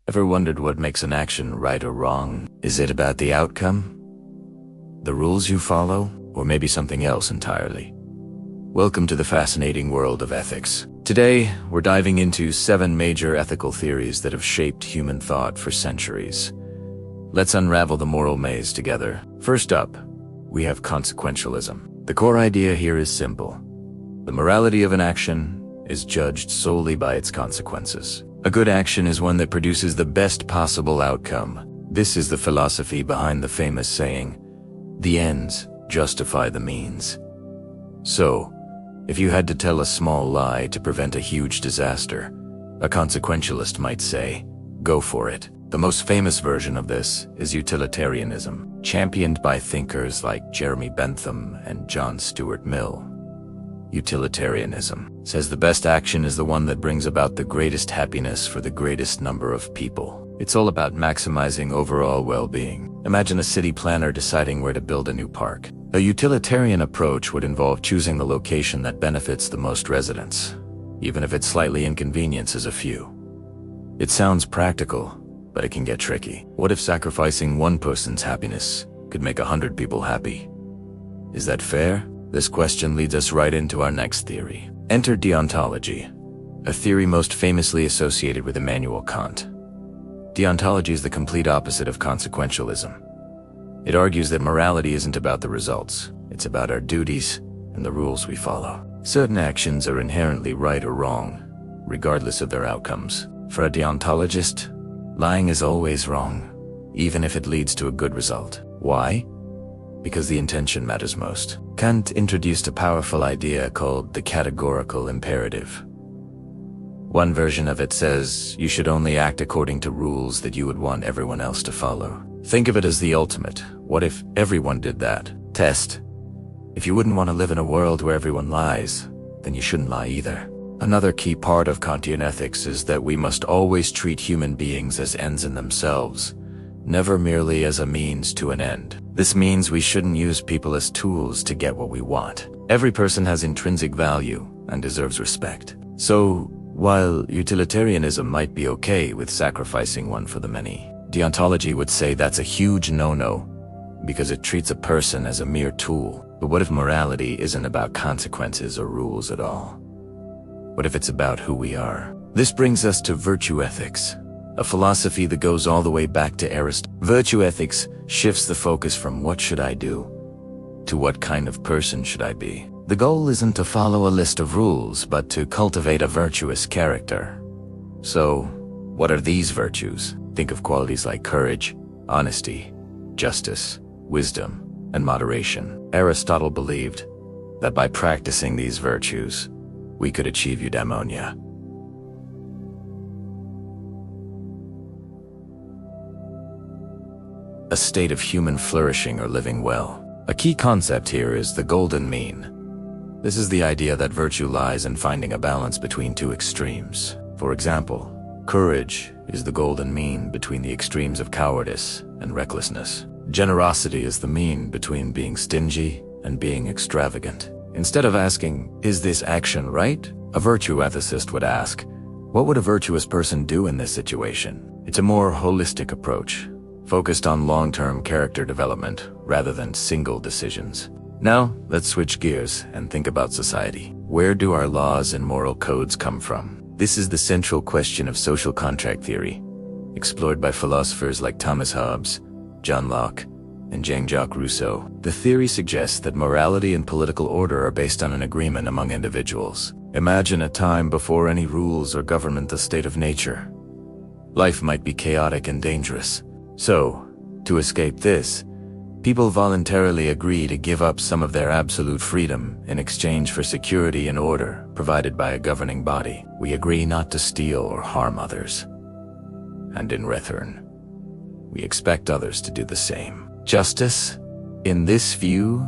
Ever wondered what makes an action right or wrong? Is it about the outcome? The rules you follow? Or maybe something else entirely? Welcome to the fascinating world of ethics. Today, we're diving into 7 major ethical theories that have shaped human thought for centuries. Let's unravel the moral maze together. First up, we have consequentialism. The core idea here is simple. The morality of an action is judged solely by its consequences. A good action is one that produces the best possible outcome. This is the philosophy behind the famous saying, "The ends justify the means." So, if you had to tell a small lie to prevent a huge disaster, a consequentialist might say, go for it. The most famous version of this is utilitarianism, championed by thinkers like Jeremy Bentham and John Stuart Mill. Utilitarianism says the best action is the one that brings about the greatest happiness for the greatest number of people. It's all about maximizing overall well-being. Imagine a city planner deciding where to build a new park. A utilitarian approach would involve choosing the location that benefits the most residents, even if it slightly inconveniences a few. It sounds practical, but it can get tricky. What if sacrificing one person's happiness could make 100 people happy? Is that fair? This question leads us right into our next theory. Enter deontology, a theory most famously associated with Immanuel Kant. Deontology is the complete opposite of consequentialism. It argues that morality isn't about the results, it's about our duties and the rules we follow. Certain actions are inherently right or wrong, regardless of their outcomes. For a deontologist, lying is always wrong, even if it leads to a good result. Why? Because the intention matters most. Kant introduced a powerful idea called the categorical imperative. One version of it says you should only act according to rules that you would want everyone else to follow. Think of it as the ultimate. What if everyone did that? Test. If you wouldn't want to live in a world where everyone lies, then you shouldn't lie either. Another key part of Kantian ethics is that we must always treat human beings as ends in themselves, never merely as a means to an end. This means we shouldn't use people as tools to get what we want. Every person has intrinsic value and deserves respect. So, while utilitarianism might be okay with sacrificing one for the many, deontology would say that's a huge no-no because it treats a person as a mere tool. But what if morality isn't about consequences or rules at all? What if it's about who we are? This brings us to virtue ethics, a philosophy that goes all the way back to Aristotle. Virtue ethics shifts the focus from what should I do to what kind of person should I be. The goal isn't to follow a list of rules, but to cultivate a virtuous character. So, what are these virtues? Think of qualities like courage, honesty, justice, wisdom, and moderation. Aristotle believed that by practicing these virtues, we could achieve eudaimonia. A state of human flourishing or living well. A key concept here is the golden mean. This is the idea that virtue lies in finding a balance between two extremes. For example, courage is the golden mean between the extremes of cowardice and recklessness. Generosity is the mean between being stingy and being extravagant. Instead of asking, is this action right? A virtue ethicist would ask, what would a virtuous person do in this situation? It's a more holistic approach, focused on long-term character development rather than single decisions. Now, let's switch gears and think about society. Where do our laws and moral codes come from? This is the central question of social contract theory, explored by philosophers like Thomas Hobbes, John Locke, and Jean-Jacques Rousseau. The theory suggests that morality and political order are based on an agreement among individuals. Imagine a time before any rules or government, the state of nature. Life might be chaotic and dangerous. So, to escape this, people voluntarily agree to give up some of their absolute freedom in exchange for security and order provided by a governing body. We agree not to steal or harm others. And in return, we expect others to do the same. Justice, in this view,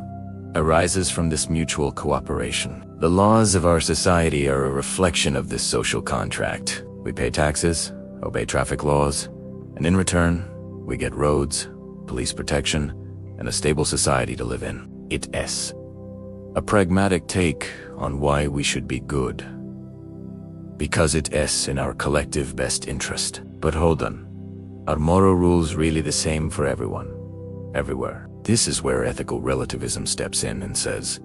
arises from this mutual cooperation. The laws of our society are a reflection of this social contract. We pay taxes, obey traffic laws, and in return, we get roads, police protection, and a stable society to live in. It's a pragmatic take on why we should be good. because it's in our collective best interest. But hold on. Are moral rules really the same for everyone? Everywhere? This is where ethical relativism steps in and says,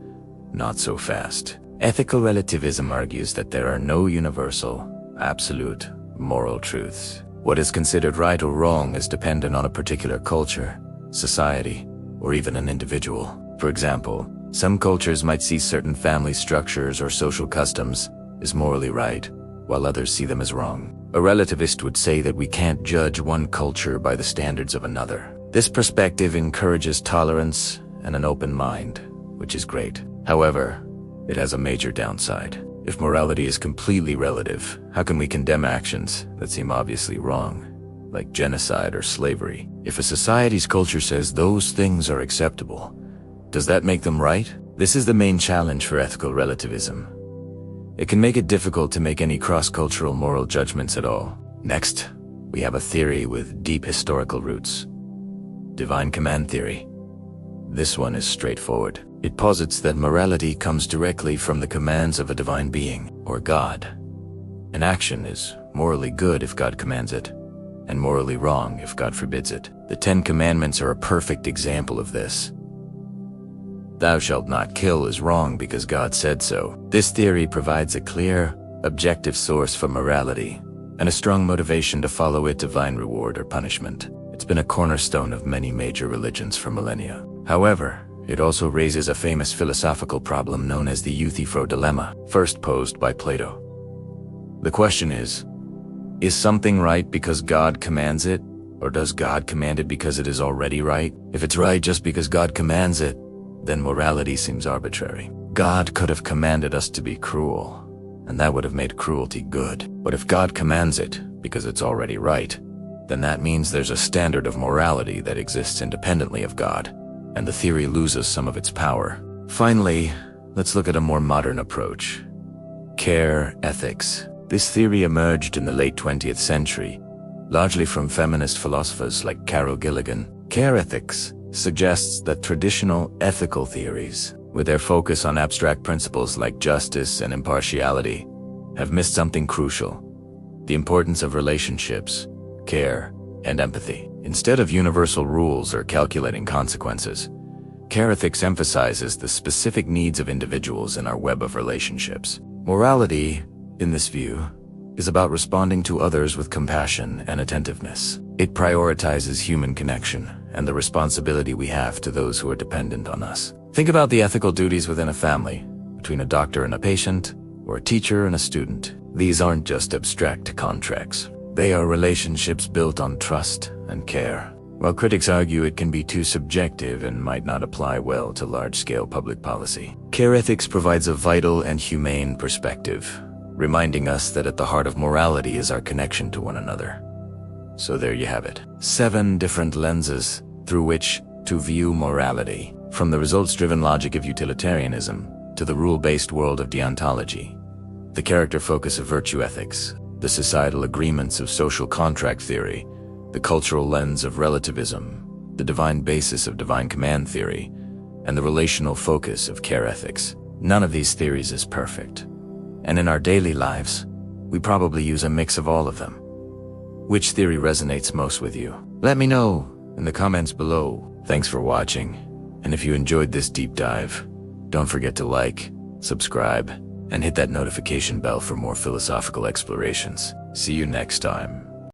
not so fast. Ethical relativism argues that there are no universal, absolute, moral truths. What is considered right or wrong is dependent on a particular culture, society, or even an individual. For example, some cultures might see certain family structures or social customs as morally right, while others see them as wrong. A relativist would say that we can't judge one culture by the standards of another. This perspective encourages tolerance and an open mind, which is great. However, it has a major downside. If morality is completely relative, how can we condemn actions that seem obviously wrong, like genocide or slavery? If a society's culture says those things are acceptable, does that make them right? This is the main challenge for ethical relativism. It can make it difficult to make any cross-cultural moral judgments at all. Next, we have a theory with deep historical roots. Divine command theory. This one is straightforward. It posits that morality comes directly from the commands of a divine being, or God. An action is morally good if God commands it, and morally wrong if God forbids it. The 10 Commandments are a perfect example of this. Thou shalt not kill is wrong because God said so. This theory provides a clear, objective source for morality, and a strong motivation to follow it, divine reward or punishment. It's been a cornerstone of many major religions for millennia. However, it also raises a famous philosophical problem known as the Euthyphro dilemma, first posed by Plato. The question is something right because God commands it, or does God command it because it is already right? If it's right just because God commands it, then morality seems arbitrary. God could have commanded us to be cruel, and that would have made cruelty good. But if God commands it because it's already right, then that means there's a standard of morality that exists independently of God, and the theory loses some of its power. Finally, let's look at a more modern approach. Care ethics. This theory emerged in the late 20th century, largely from feminist philosophers like Carol Gilligan. Care ethics suggests that traditional ethical theories, with their focus on abstract principles like justice and impartiality, have missed something crucial: the importance of relationships, care, and empathy. Instead of universal rules or calculating consequences, care ethics emphasizes the specific needs of individuals in our web of relationships. Morality, in this view, is about responding to others with compassion and attentiveness. It prioritizes human connection and the responsibility we have to those who are dependent on us. Think about the ethical duties within a family, between a doctor and a patient, or a teacher and a student. These aren't just abstract contracts. They are relationships built on trust and care. While critics argue it can be too subjective and might not apply well to large-scale public policy, care ethics provides a vital and humane perspective, reminding us that at the heart of morality is our connection to one another. So there you have it. 7 different lenses through which to view morality, from the results-driven logic of utilitarianism to the rule-based world of deontology, the character focus of virtue ethics, the societal agreements of social contract theory, the cultural lens of relativism, the divine basis of divine command theory, and the relational focus of care ethics. None of these theories is perfect, and in our daily lives, we probably use a mix of all of them. Which theory resonates most with you? Let me know in the comments below. Thanks for watching, and if you enjoyed this deep dive, don't forget to like, subscribe, and hit that notification bell for more philosophical explorations. See you next time.